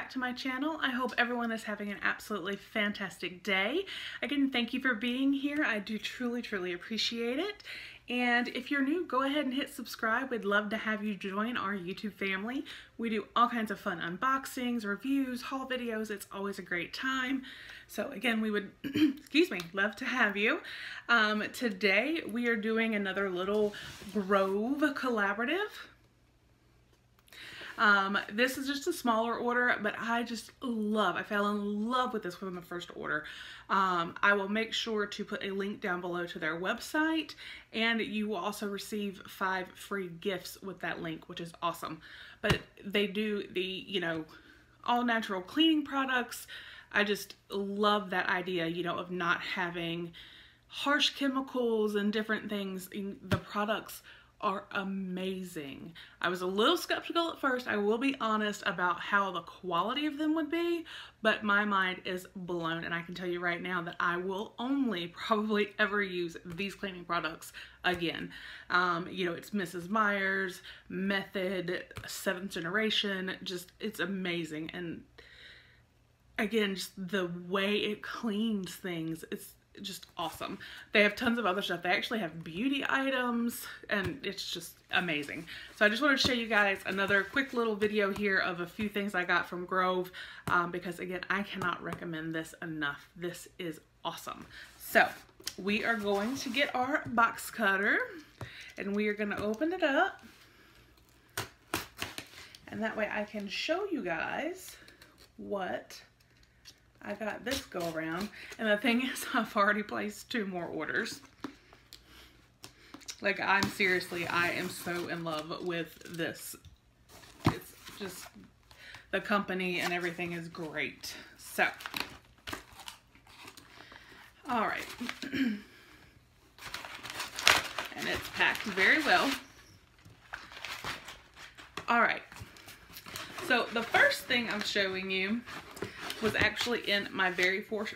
back to my channel. I hope everyone is having an absolutely fantastic day. Again, thank you for being here. I do truly appreciate it. And if you're new, go ahead and hit subscribe. We'd love to have you join our YouTube family. We do all kinds of fun unboxings, reviews, haul videos. It's always a great time. So again, we would, excuse me, love to have you. Today we are doing another little Grove collaborative. This is just a smaller order, but I fell in love with this from the first order. I will make sure to put a link down below to their website, and you will also receive 5 free gifts with that link, which is awesome. But they do the, all natural cleaning products. I just love that idea, of not having harsh chemicals and different things. The products are amazing. I was a little skeptical at first, I will be honest, about how the quality of them would be, but my mind is blown, and I can tell you right now that I will only probably ever use these cleaning products again. It's Mrs. Meyer's, Method, 7th Generation, it's amazing. And again, just the way it cleans things, it's just awesome. They have tons of other stuff. They actually have beauty items, and it's just amazing. So I just wanted to show you guys another quick little video here of a few things I got from Grove, because again, I cannot recommend this enough. This is awesome. So we are going to get our box cutter, and we are going to open it up, and that way I can show you guys what I got this go around. And the thing is, I've already placed 2 more orders. Like, I am so in love with this. It's just, the company and everything is great. So, alright. And it's packed very well. Alright. So, the first thing I'm showing you was actually in my very first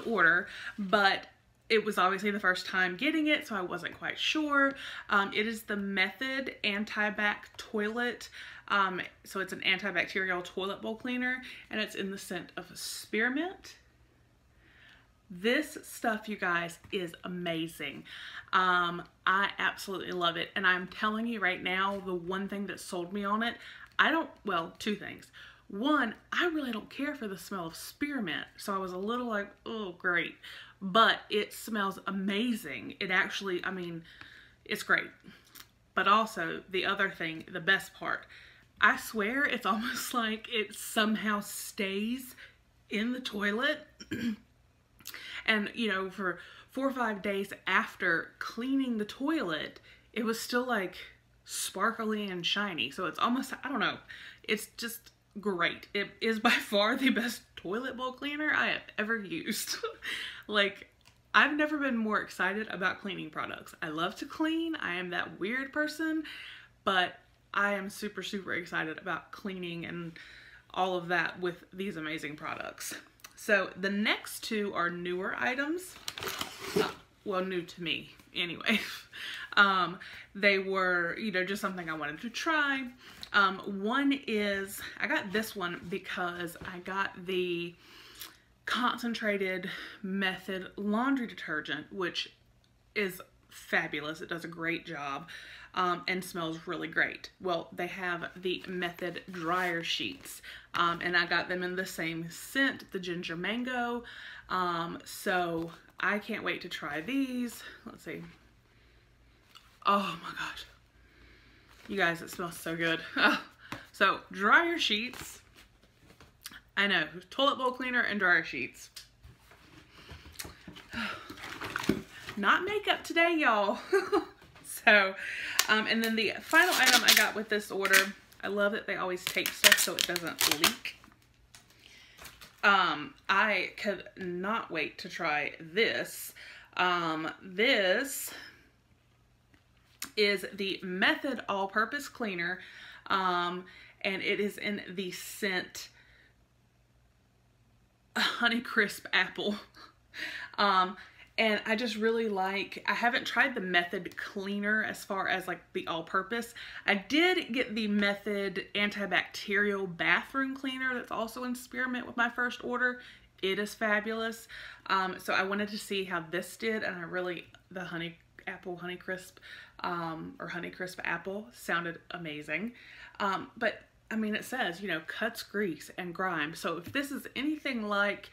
order, but it was obviously the first time getting it, so I wasn't quite sure. It is the Method Anti-Bac Toilet. So it's an antibacterial toilet bowl cleaner, and it's in the scent of spearmint. This stuff, you guys, is amazing. I absolutely love it, and I'm telling you right now, the one thing that sold me on it, 2 things. One, I really don't care for the smell of spearmint, so I was a little like, oh, great. But it smells amazing. It actually, it's great. But also, the other thing, the best part, I swear it's almost like it somehow stays in the toilet. And, for 4 or 5 days after cleaning the toilet, it was still like sparkly and shiny. So it's almost, I don't know, it's just great. It is by far the best toilet bowl cleaner I have ever used. Like, I've never been more excited about cleaning products. I love to clean. I am that weird person, but I am super excited about cleaning and all of that with these amazing products. So the next 2 are newer items. Well, new to me anyway. They were, just something I wanted to try. One is, I got this one because I got the concentrated Method laundry detergent, which is fabulous. It does a great job, and smells really great. Well, they have the Method dryer sheets, and I got them in the same scent, the ginger mango. So I can't wait to try these. Let's see. Oh my gosh. You guys, it smells so good. So, dryer sheets. I know, toilet bowl cleaner and dryer sheets. Not makeup today, y'all. So, and then the final item I got with this order, I love that they always tape stuff so it doesn't leak. I could not wait to try this. This is the Method all-purpose cleaner, and it is in the scent Honeycrisp Apple. And I just really like, I haven't tried the Method cleaner as far as like the all-purpose. I did get the Method antibacterial bathroom cleaner that's also in spearmint with my first order. It is fabulous. So I wanted to see how this did, and I really, the Honeycrisp or Honeycrisp apple sounded amazing. But I mean, it says, you know, cuts grease and grime. So if this is anything like,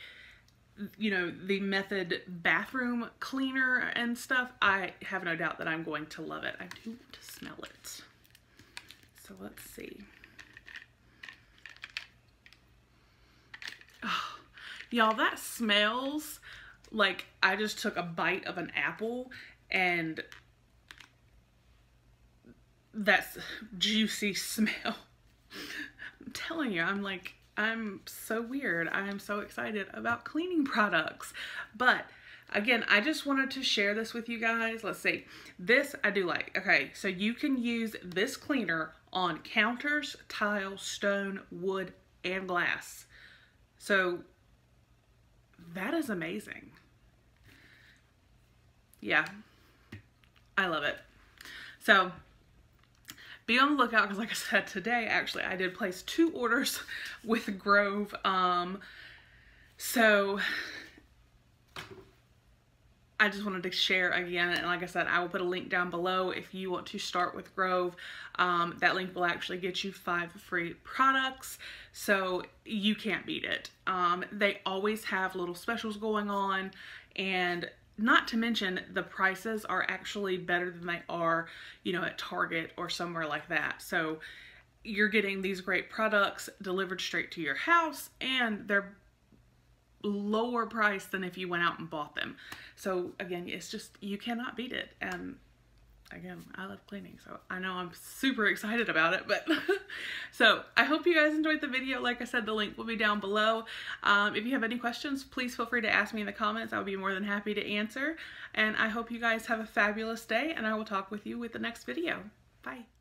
you know, the Method bathroom cleaner and stuff, I have no doubt that I'm going to love it. I do want to smell it. So let's see. Oh, y'all, that smells like I just took a bite of an apple, and that's juicy smell. I'm telling you, I'm so weird. I am so excited about cleaning products. But again, I just wanted to share this with you guys. Let's see. This I do like. Okay, so you can use this cleaner on counters, tile, stone, wood, and glass. So that is amazing. Yeah, I love it. So be on the lookout, because like I said, today actually I did place 2 orders with Grove. So I just wanted to share again, and like I said, I will put a link down below if you want to start with Grove. That link will actually get you 5 free products, so you can't beat it. They always have little specials going on, and not to mention the prices are actually better than they are, you know, at Target or somewhere like that. So you're getting these great products delivered straight to your house, and they're lower price than if you went out and bought them. So again, it's just, you cannot beat it. And again, I love cleaning, so I know I'm super excited about it. But so I hope you guys enjoyed the video. Like I said, the link will be down below. If you have any questions, please feel free to ask me in the comments. I'll be more than happy to answer. And I hope you guys have a fabulous day, and I will talk with you with the next video. Bye.